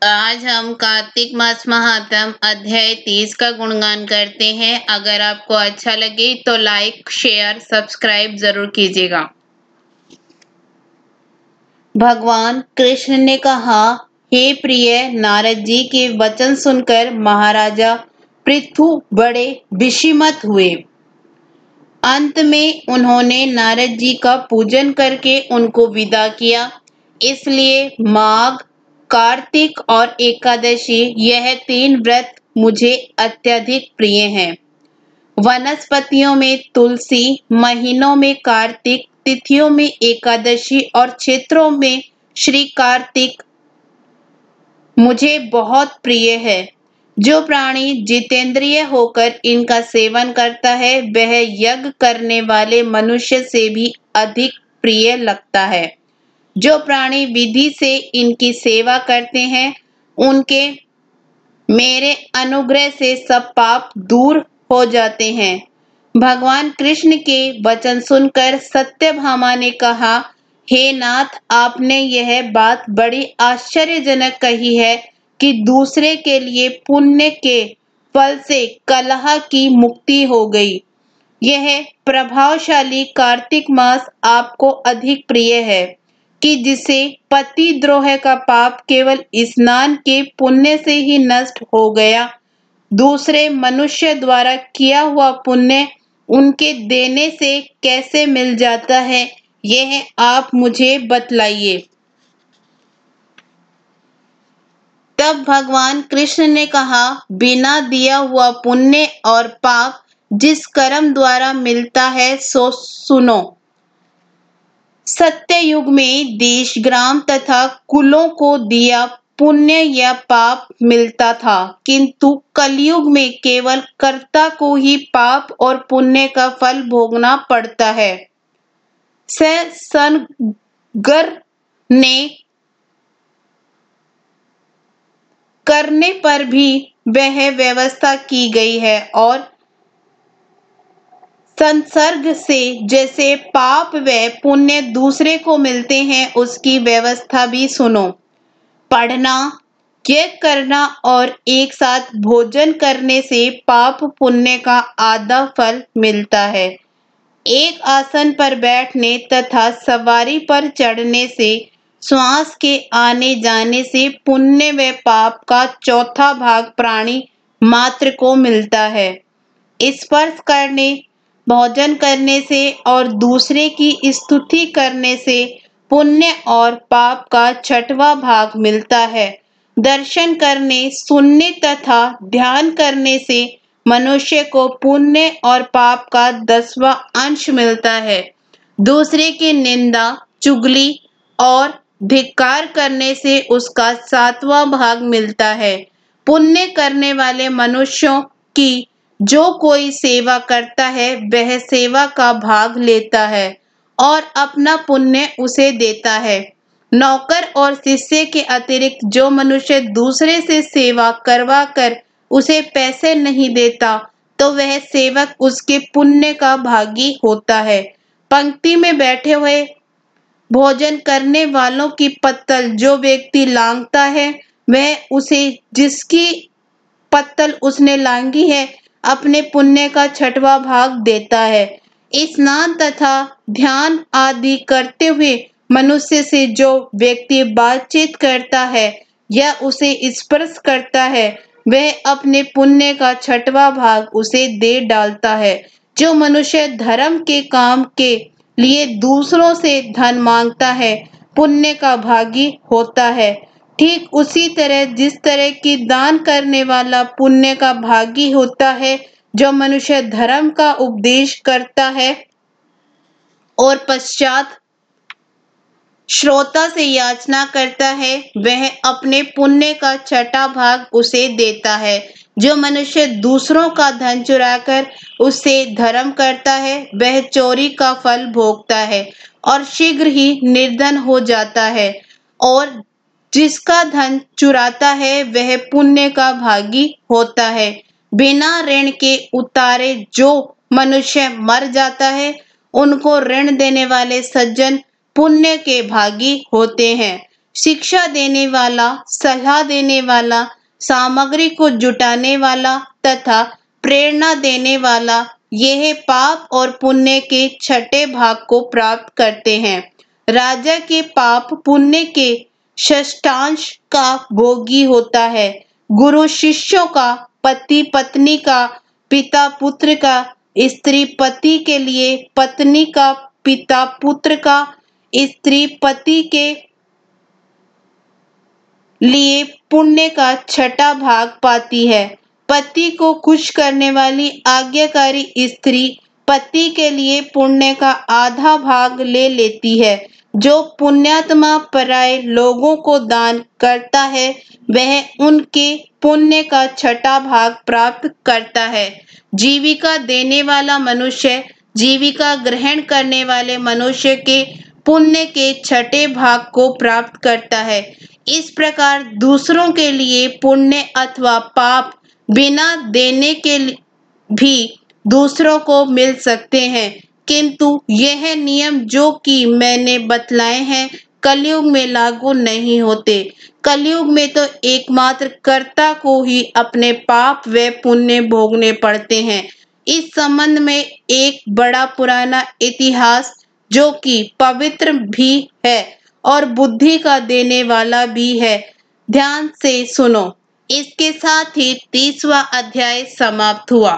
आज हम कार्तिक मास महात्म अध्याय 30 का गुणगान करते हैं। अगर आपको अच्छा लगे तो लाइक, शेयर, सब्सक्राइब जरूर कीजिएगा। भगवान कृष्ण ने कहा, हे प्रिय नारद जी के वचन सुनकर महाराजा पृथु बड़े विषिमत हुए। अंत में उन्होंने नारद जी का पूजन करके उनको विदा किया। इसलिए माघ, कार्तिक और एकादशी यह 3 व्रत मुझे अत्यधिक प्रिय हैं। वनस्पतियों में तुलसी, महीनों में कार्तिक, तिथियों में एकादशी और क्षेत्रों में श्री कार्तिक मुझे बहुत प्रिय है। जो प्राणी जितेंद्रिय होकर इनका सेवन करता है वह यज्ञ करने वाले मनुष्य से भी अधिक प्रिय लगता है। जो प्राणी विधि से इनकी सेवा करते हैं उनके मेरे अनुग्रह से सब पाप दूर हो जाते हैं। भगवान कृष्ण के वचन सुनकर सत्यभामा ने कहा, हे नाथ, आपने यह बात बड़ी आश्चर्यजनक कही है कि दूसरे के लिए पुण्य के फल से कलह की मुक्ति हो गई। यह प्रभावशाली कार्तिक मास आपको अधिक प्रिय है कि जिसे पति द्रोह का पाप केवल स्नान के पुण्य से ही नष्ट हो गया। दूसरे मनुष्य द्वारा किया हुआ पुण्य उनके देने से कैसे मिल जाता है, यह आप मुझे बतलाइए। तब भगवान कृष्ण ने कहा, बिना दिया हुआ पुण्य और पाप जिस कर्म द्वारा मिलता है सो सुनो। सत्य युग में देश, ग्राम तथा कुलों को दिया पुण्य या पाप मिलता था, किंतु कलयुग में केवल कर्ता को ही पाप और पुण्य का फल भोगना पड़ता है। सनगर ने करने पर भी वह व्यवस्था की गई है और संसर्ग से जैसे पाप व पुण्य दूसरे को मिलते हैं उसकी व्यवस्था भी सुनो। पढ़ना, यज्ञ करना और एक साथ भोजन करने से पाप पुण्य का आधा फल मिलता है। एक आसन पर बैठने तथा सवारी पर चढ़ने से, श्वास के आने जाने से पुण्य व पाप का चौथा भाग प्राणी मात्र को मिलता है। स्पर्श करने, भोजन करने से और दूसरे की स्तुति करने से पुण्य और पाप का छठवां भाग मिलता है। दर्शन करने, सुनने तथा ध्यान करने से मनुष्य को पुण्य और पाप का 10वां अंश मिलता है। दूसरे की निंदा, चुगली और धिक्कार करने से उसका 7वां भाग मिलता है। पुण्य करने वाले मनुष्यों की जो कोई सेवा करता है वह सेवा का भाग लेता है और अपना पुण्य उसे देता है। नौकर और शिष्य के अतिरिक्त जो मनुष्य दूसरे से सेवा करवा कर उसे पैसे नहीं देता तो वह सेवक उसके पुण्य का भागी होता है। पंक्ति में बैठे हुए भोजन करने वालों की पत्तल जो व्यक्ति लांघता है वह उसे जिसकी पत्तल उसने लांघी है अपने पुण्य का 6वां भाग देता है। स्नान तथा ध्यान आदि करते हुए मनुष्य से जो व्यक्ति बातचीत करता है या उसे स्पर्श करता है वह अपने पुण्य का 6वां भाग उसे दे डालता है। जो मनुष्य धर्म के काम के लिए दूसरों से धन मांगता है पुण्य का भागी होता है। ठीक उसी तरह जिस तरह की दान करने वाला पुण्य का भागी होता है, जो मनुष्य धर्म का उपदेश करता है और पश्चात श्रोता से याचना करता है वह अपने पुण्य का 6वां भाग उसे देता है। जो मनुष्य दूसरों का धन चुराकर उससे धर्म करता है वह चोरी का फल भोगता है और शीघ्र ही निर्धन हो जाता है। और जिसका धन चुराता है वह पुण्य का भागी होता है। बिना ऋण के उतारे जो मनुष्य मर जाता है उनको ऋण देने वाले सज्जन पुण्य के भागी होते हैं। शिक्षा देने वाला, सलाह देने वाला, सामग्री को जुटाने वाला तथा प्रेरणा देने वाला, यह पाप और पुण्य के छठे भाग को प्राप्त करते हैं। राजा के पाप पुण्य के षष्ठांश का भोगी होता है। गुरु शिष्यों का, पति पत्नी का, पिता पुत्र का, स्त्री पति के लिए, पत्नी का, पिता पुत्र का, स्त्री पति के लिए पुण्य का छठा भाग पाती है। पति को खुश करने वाली आज्ञाकारी स्त्री पति के लिए पुण्य का आधा भाग ले लेती है। जो पुण्यात्मा पराये लोगों को दान करता है वह उनके पुण्य का छठा भाग प्राप्त करता है। जीविका देने वाला मनुष्य जीविका ग्रहण करने वाले मनुष्य के पुण्य के छठे भाग को प्राप्त करता है। इस प्रकार दूसरों के लिए पुण्य अथवा पाप बिना देने के भी दूसरों को मिल सकते हैं, किंतु यह नियम जो कि मैंने बतलाए हैं कलयुग में लागू नहीं होते। कलयुग में तो एकमात्र कर्ता को ही अपने पाप व पुण्य भोगने पड़ते हैं। इस संबंध में एक बड़ा पुराना इतिहास जो कि पवित्र भी है और बुद्धि का देने वाला भी है, ध्यान से सुनो। इसके साथ ही 30वां अध्याय समाप्त हुआ।